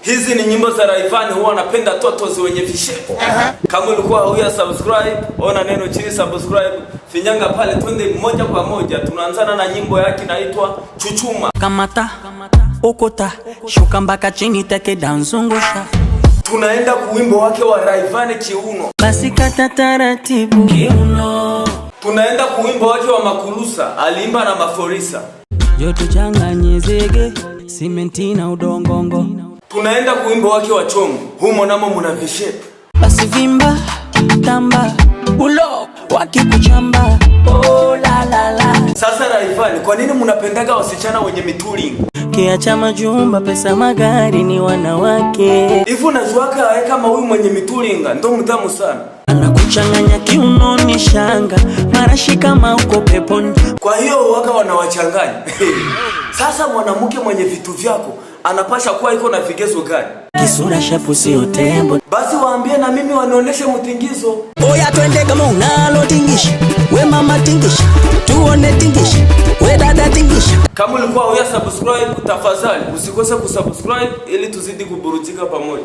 Hizi ni nyimbo za Rayvanny, huwa anapenda totozi wenye vishepo. Kama ulikuwa hauya subscribe, ona neno chini subscribe, finyanga pale, twende moja kwa moja. Tunaanzana na nyimbo yake inaitwa Chuchuma. Kamata, okota, shuka mpaka chini teke danzungusha. Tunaenda kuwimbo wake wa Rayvanny Kiuno. Basi kata taratibu Kiuno. Tunaenda kuwimbo wake wa Makulusa, aliimba na Maforisa. Yote changanye zege, simenti na udongongo. Tunaenda kuwimbo wake wa Chomo, humo namo muna vishepo. Basi vimba, tamba, ulo, wakikuchamba, oh la la la. Sasa Rayvanny, kwa nini munapendaga wasichana wenye mitulinga? Kiacha majumba, pesa, magari ni wanawake. Hivi unajuaka ae kama huyu mwenye mitulinga ndo mtamu sana. Anakuchanganya kiunoni shanga, marashi kama uko peponi. Kwa hiyo waka wanawachanganya. Sasa mwanamke mwenye vitu vyako anapasha kuwa iko na vigezo gani? Kisura shapu sio tembo. Basi waambie na mimi wanionyeshe mtingizo. Oya twende kama unalo tingisha, we mama tingisha, tuone tingisha, we dada tingisha. Kama ulikuwa huya subscribe, tafadhali usikose kusubscribe ili tuzidi kuburudika pamoja.